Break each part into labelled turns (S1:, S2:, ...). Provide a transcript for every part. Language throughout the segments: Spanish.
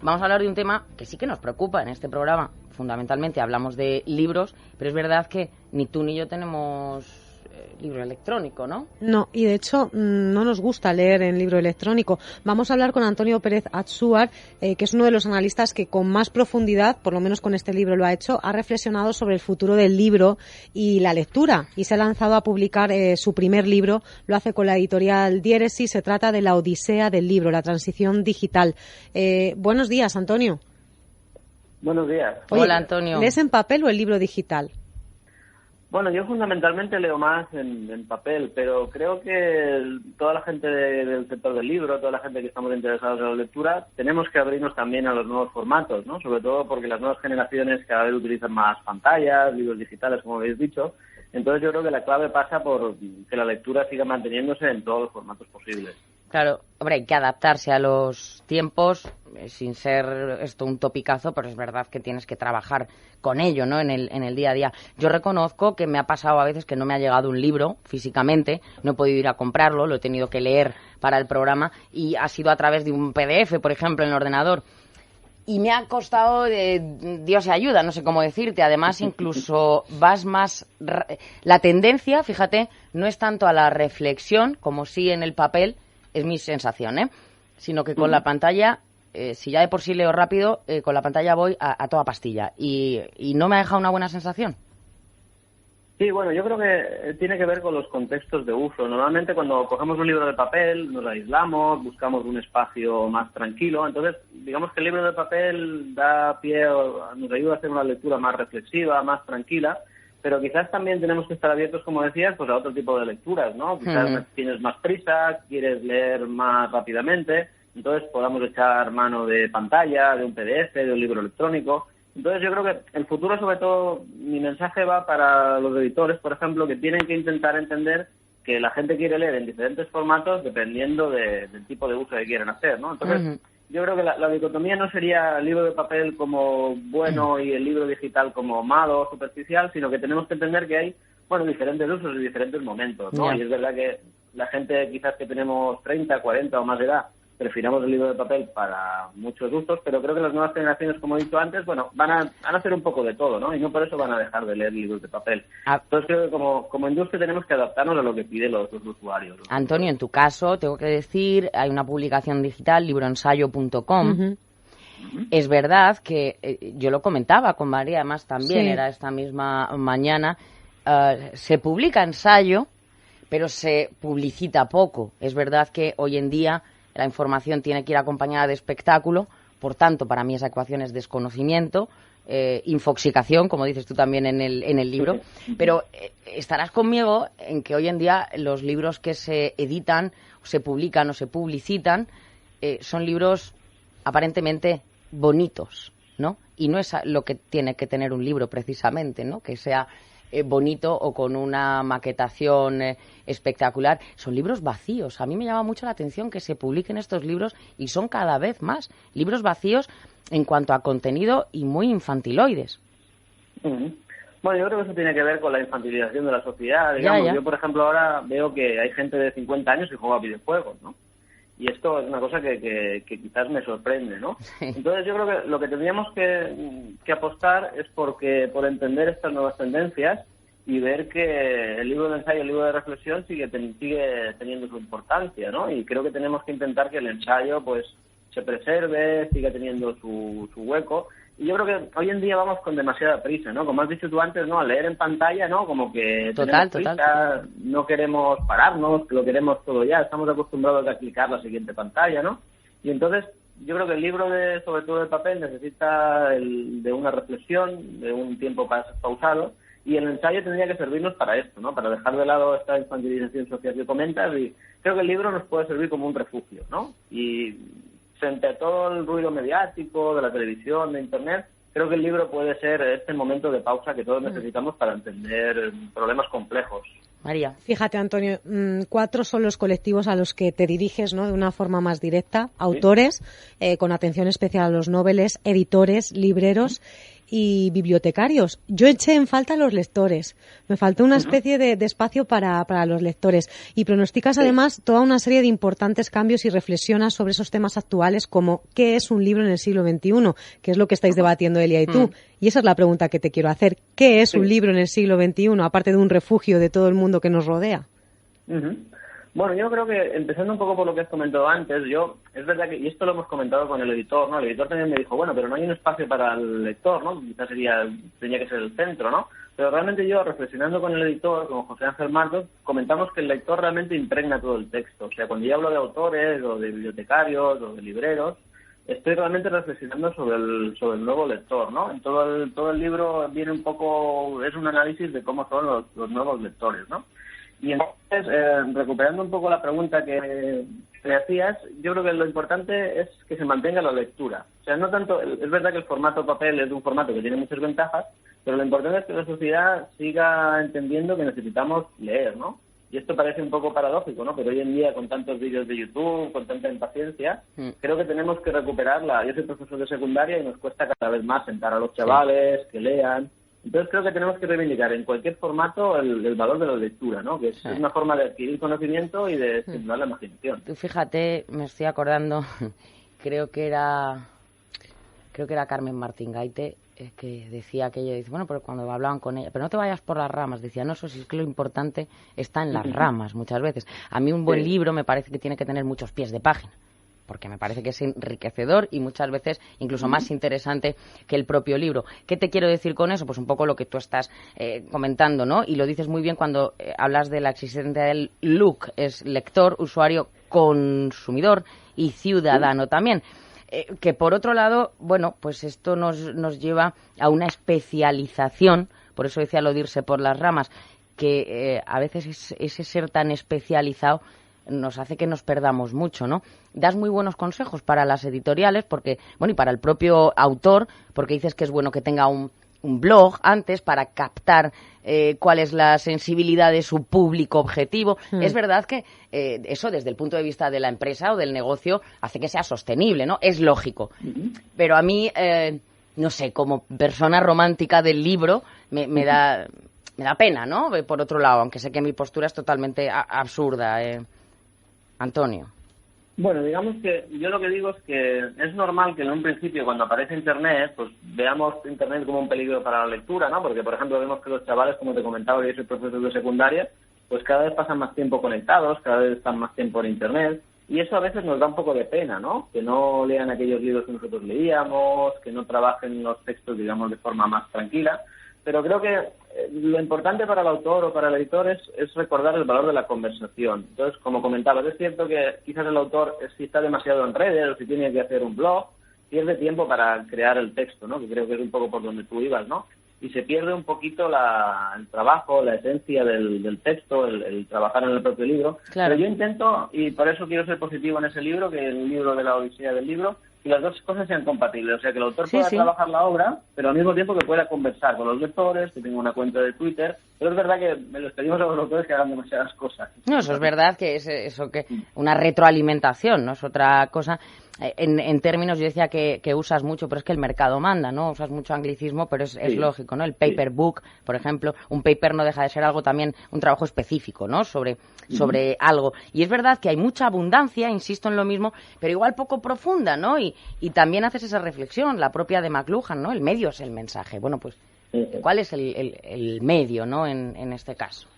S1: vamos a hablar de un tema que sí que nos preocupa en este programa. Fundamentalmente hablamos de libros, pero es verdad que ni tú ni yo tenemos libro electrónico, ¿no?
S2: No, y de hecho no nos gusta leer en libro electrónico. Vamos a hablar con Antonio Pérez Atzúar, que es uno de los analistas que con más profundidad, por lo menos con este libro lo ha hecho, ha reflexionado sobre el futuro del libro y la lectura, y se ha lanzado a publicar su primer libro. Lo hace con la editorial Diéresis. Se trata de la odisea del libro, la transición digital. Buenos días, Antonio.
S3: Buenos días.
S2: Oye,
S1: hola, Antonio.
S2: ¿lees en papel o el libro digital?
S3: Bueno, yo fundamentalmente leo más en papel, pero creo que toda la gente del sector del libro, toda la gente que estamos interesados en la lectura, tenemos que abrirnos también a los nuevos formatos, ¿no? Sobre todo porque las nuevas generaciones cada vez utilizan más pantallas, libros digitales, como habéis dicho. Entonces yo creo que la clave pasa por que la lectura siga manteniéndose en todos los formatos posibles.
S1: Claro, hombre, hay que adaptarse a los tiempos, sin ser esto un topicazo, pero es verdad que tienes que trabajar con ello, ¿no? En el día a día. Yo reconozco que me ha pasado a veces que no me ha llegado un libro físicamente, no he podido ir a comprarlo, lo he tenido que leer para el programa y ha sido a través de un PDF, por ejemplo, en el ordenador. Y me ha costado, Dios se ayuda, no sé cómo decirte. Además, incluso vas más... La tendencia, fíjate, no es tanto a la reflexión como sí en el papel, es mi sensación, sino que con la pantalla, si ya de por sí leo rápido, con la pantalla voy a toda pastilla. Y no me ha dejado una buena sensación.
S3: Sí, bueno, yo creo que tiene que ver con los contextos de uso. Normalmente cuando cogemos un libro de papel nos aislamos, buscamos un espacio más tranquilo. Entonces, digamos que el libro de papel da pie, nos ayuda a hacer una lectura más reflexiva, más tranquila. Pero quizás también tenemos que estar abiertos, como decías, pues a otro tipo de lecturas, ¿no? Quizás tienes más prisa, quieres leer más rápidamente, entonces podamos echar mano de pantalla, de un PDF, de un libro electrónico. Entonces yo creo que el futuro, sobre todo, mi mensaje va para los editores, por ejemplo, que tienen que intentar entender que la gente quiere leer en diferentes formatos dependiendo del tipo de uso que quieren hacer, ¿no? Entonces, yo creo que la dicotomía no sería el libro de papel como bueno y el libro digital como malo o superficial, sino que tenemos que entender que hay, bueno, diferentes usos y diferentes momentos, ¿no? Y es verdad que la gente quizás que tenemos 30, 40 o más de edad, prefiramos el libro de papel para muchos gustos, pero creo que las nuevas generaciones, como he dicho antes, bueno, van a hacer un poco de todo, ¿no? Y no por eso van a dejar de leer libros de papel. Entonces creo que como industria tenemos que adaptarnos a lo que piden los usuarios.
S1: Antonio, en tu caso, tengo que decir, hay una publicación digital, libroensayo.com. Es verdad que yo lo comentaba con María, además también era esta misma mañana, se publica ensayo, pero se publicita poco. Es verdad que hoy en día la información tiene que ir acompañada de espectáculo, por tanto, para mí esa ecuación es desconocimiento, infoxicación, como dices tú también en el libro, pero estarás conmigo en que hoy en día los libros que se editan, se publican o se publicitan, son libros aparentemente bonitos, ¿no? Y no es lo que tiene que tener un libro precisamente, ¿no? Que sea bonito o con una maquetación espectacular. Son libros vacíos. A mí me llama mucho la atención que se publiquen estos libros y son cada vez más libros vacíos en cuanto a contenido y muy infantiloides.
S3: Bueno, yo creo que eso tiene que ver con la infantilización de la sociedad. Digamos, yo, por ejemplo, ahora veo que hay gente de 50 años que juega a videojuegos, ¿no? Y esto es una cosa que quizás me sorprende, ¿no? Entonces yo creo que lo que tendríamos que apostar es por entender estas nuevas tendencias y ver que el libro de ensayo, el libro de reflexión sigue teniendo su importancia, ¿no? Y creo que tenemos que intentar que el ensayo pues se preserve, siga teniendo su hueco. Y yo creo que hoy en día vamos con demasiada prisa, ¿no? Como has dicho tú antes, ¿no? Al leer en pantalla, ¿no? Como que tenemos prisa, no queremos pararnos, lo queremos todo ya. Estamos acostumbrados a clicar la siguiente pantalla, ¿no? Y entonces yo creo que el libro, sobre todo de papel, necesita de una reflexión, de un tiempo pausado. Y el ensayo tendría que servirnos para esto, ¿no? Para dejar de lado esta infantilización social que comentas. Y creo que el libro nos puede servir como un refugio, ¿no? Y frente a todo el ruido mediático, de la televisión, de Internet, creo que el libro puede ser este momento de pausa que todos necesitamos para entender problemas complejos.
S1: María.
S2: Fíjate, Antonio, 4 son los colectivos a los que te diriges, ¿no? De una forma más directa. Autores, con atención especial a los noveles, editores, libreros y bibliotecarios. Yo eché en falta a los lectores. Me faltó una especie de espacio para los lectores. Y pronosticas además toda una serie de importantes cambios y reflexionas sobre esos temas actuales como ¿qué es un libro en el siglo XXI? Que es lo que estáis debatiendo Elia y tú. Y esa es la pregunta que te quiero hacer. ¿Qué es un libro en el siglo XXI, aparte de un refugio de todo el mundo que nos rodea?
S3: Bueno, yo creo que, empezando un poco por lo que has comentado antes, es verdad que, y esto lo hemos comentado con el editor, ¿no? El editor también me dijo, bueno, pero no hay un espacio para el lector, ¿no? Quizás tenía que ser el centro, ¿no? Pero realmente yo, reflexionando con el editor, con José Ángel Martos, comentamos que el lector realmente impregna todo el texto. O sea, cuando yo hablo de autores, o de bibliotecarios, o de libreros, estoy realmente reflexionando sobre el nuevo lector, ¿no? En todo el libro viene un poco, es un análisis de cómo son los nuevos lectores, ¿no? Y entonces, recuperando un poco la pregunta que te hacías, yo creo que lo importante es que se mantenga la lectura. O sea, no tanto, es verdad que el formato papel es un formato que tiene muchas ventajas, pero lo importante es que la sociedad siga entendiendo que necesitamos leer, ¿no? Y esto parece un poco paradójico, ¿no? Pero hoy en día, con tantos vídeos de YouTube, con tanta impaciencia, creo que tenemos que recuperarla. Yo soy profesor de secundaria y nos cuesta cada vez más sentar a los chavales, que lean. Entonces creo que tenemos que reivindicar en cualquier formato el valor de la lectura, ¿no? Que es una forma de adquirir conocimiento y de estimular la imaginación.
S1: Tú fíjate, me estoy acordando, creo que era Carmen Martín Gaite, que decía aquello, dice, bueno, pero cuando hablaban con ella, pero no te vayas por las ramas, decía, no, eso sí es que lo importante está en las ramas muchas veces. A mí un buen libro me parece que tiene que tener muchos pies de página, porque me parece que es enriquecedor y muchas veces incluso más interesante que el propio libro. ¿Qué te quiero decir con eso? Pues un poco lo que tú estás comentando, ¿no? Y lo dices muy bien cuando hablas de la existencia del LUC, es lector, usuario, consumidor y ciudadano también. Que por otro lado, bueno, pues esto nos lleva a una especialización, por eso decía lo de irse por las ramas, que a veces ese ser tan especializado nos hace que nos perdamos mucho, ¿no? Das muy buenos consejos para las editoriales, porque, bueno, y para el propio autor, porque dices que es bueno que tenga un blog antes para captar cuál es la sensibilidad de su público objetivo. Es verdad que eso desde el punto de vista de la empresa o del negocio hace que sea sostenible, ¿no? Es lógico. Pero a mí, no sé, como persona romántica del libro, me da pena, ¿no? Por otro lado, aunque sé que mi postura es totalmente absurda, Antonio.
S3: Bueno, digamos que yo lo que digo es que es normal que en un principio, cuando aparece Internet, pues veamos Internet como un peligro para la lectura, ¿no? Porque, por ejemplo, vemos que los chavales, como te comentaba, yo soy profesor de secundaria, pues cada vez pasan más tiempo conectados, cada vez están más tiempo en Internet, y eso a veces nos da un poco de pena, ¿no? Que no lean aquellos libros que nosotros leíamos, que no trabajen los textos, digamos, de forma más tranquila. Pero creo que lo importante para el autor o para el editor es recordar el valor de la conversación. Entonces, como comentabas, es cierto que quizás el autor, si está demasiado en redes o si tiene que hacer un blog, pierde tiempo para crear el texto, ¿no? Que creo que es un poco por donde tú ibas, ¿no? Y se pierde un poquito el trabajo, la esencia del texto, el trabajar en el propio libro.
S1: Claro.
S3: Pero yo intento, y por eso quiero ser positivo en ese libro, que el libro de la Odisea del libro, y las dos cosas sean compatibles, o sea, que el autor pueda trabajar la obra, pero al mismo tiempo que pueda conversar con los lectores, que tenga una cuenta de Twitter. Pero es verdad que me les pedimos a los autores que hagan demasiadas cosas.
S1: No, eso es verdad, que es eso, que una retroalimentación, no es otra cosa. En términos, yo decía que usas mucho, pero es que el mercado manda, ¿no? Usas mucho anglicismo, pero es lógico, ¿no? El paper book, por ejemplo, un paper no deja de ser algo también, un trabajo específico, ¿no? Sobre algo. Y es verdad que hay mucha abundancia, insisto en lo mismo, pero igual poco profunda, ¿no? Y también haces esa reflexión, la propia de McLuhan, ¿no? El medio es el mensaje. Bueno, pues, ¿cuál es el medio, ¿no? En este caso.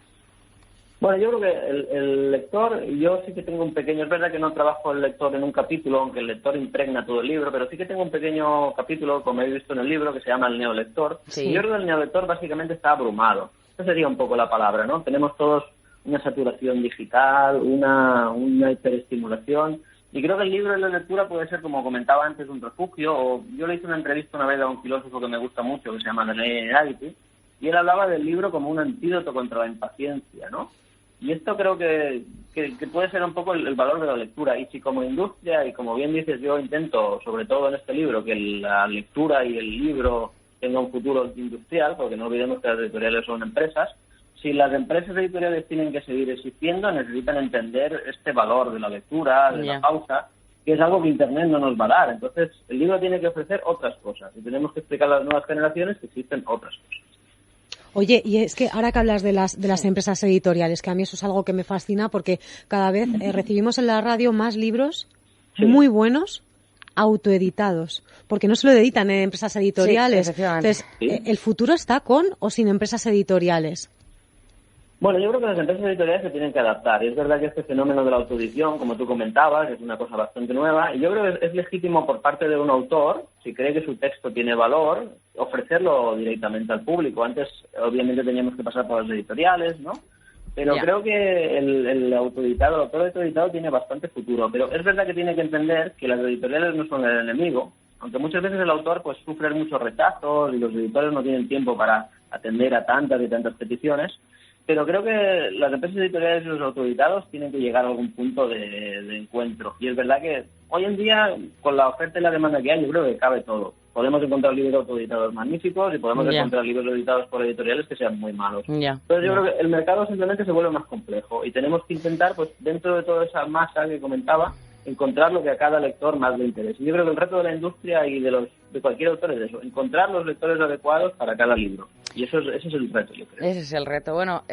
S3: Bueno, yo creo que el lector, yo sí que tengo un pequeño, es verdad que no trabajo el lector en un capítulo, aunque el lector impregna todo el libro, pero sí que tengo un pequeño capítulo, como he visto en el libro, que se llama El neolector.
S1: Sí.
S3: Y yo creo que el neolector básicamente está abrumado. Esa sería un poco la palabra, ¿no? Tenemos todos una saturación digital, una hiperestimulación, y creo que el libro de la lectura puede ser, como comentaba antes, un refugio. O yo le hice una entrevista una vez a un filósofo que me gusta mucho, que se llama René Girard, y él hablaba del libro como un antídoto contra la impaciencia, ¿no? Y esto creo que puede ser un poco el valor de la lectura. Y si como industria, y como bien dices, yo intento, sobre todo en este libro, que la lectura y el libro tenga un futuro industrial, porque no olvidemos que las editoriales son empresas, si las empresas editoriales tienen que seguir existiendo, necesitan entender este valor de la lectura, de la pausa, que es algo que Internet no nos va a dar. Entonces, el libro tiene que ofrecer otras cosas. cosas y tenemos que explicar a las nuevas generaciones que existen otras cosas.
S2: Oye, y es que ahora que hablas de las empresas editoriales, que a mí eso es algo que me fascina porque cada vez recibimos en la radio más libros muy buenos autoeditados, porque no se lo editan en empresas editoriales.
S1: Sí, efectivamente.
S2: Entonces, ¿el futuro está con o sin empresas editoriales?
S3: Bueno, yo creo que las empresas editoriales se tienen que adaptar. Y es verdad que este fenómeno de la autoedición, como tú comentabas, es una cosa bastante nueva. Y yo creo que es legítimo por parte de un autor, si cree que su texto tiene valor, ofrecerlo directamente al público. Antes, obviamente, teníamos que pasar por las editoriales, ¿no? Pero creo que el autoeditado, el autor autoeditado tiene bastante futuro. Pero es verdad que tiene que entender que las editoriales no son el enemigo, aunque muchas veces el autor pues sufre muchos rechazos y los editores no tienen tiempo para atender a tantas y tantas peticiones. Pero creo que las empresas editoriales y los autoeditados tienen que llegar a algún punto de encuentro. Y es verdad que hoy en día, con la oferta y la demanda que hay, yo creo que cabe todo. Podemos encontrar libros autoeditados magníficos y podemos encontrar libros editados por editoriales que sean muy malos. Entonces yo creo que el mercado simplemente se vuelve más complejo y tenemos que intentar, pues dentro de toda esa masa que comentaba, encontrar lo que a cada lector más le interese. Yo creo que el reto de la industria y de cualquier autor es eso, encontrar los lectores adecuados para cada libro. Y ese es el reto, yo creo.
S1: Ese es el reto. Bueno,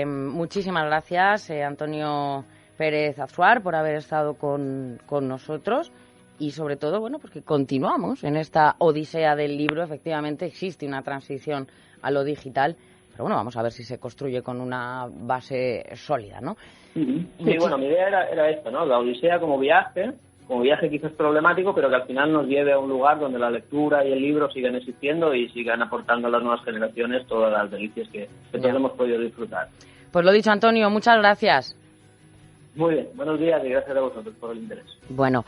S1: muchísimas gracias, Antonio Pérez Azuar, por haber estado con nosotros. Y sobre todo, bueno, pues que continuamos en esta odisea del libro. Efectivamente existe una transición a lo digital, pero bueno, vamos a ver si se construye con una base sólida, ¿no?
S3: Sí, bueno, mi idea era esta, ¿no? La odisea como viaje quizás problemático, pero que al final nos lleve a un lugar donde la lectura y el libro sigan existiendo y sigan aportando a las nuevas generaciones todas las delicias que todos hemos podido disfrutar.
S1: Pues lo dicho, Antonio, muchas gracias.
S3: Muy bien, buenos días y gracias a vosotros por el interés.
S1: Bueno,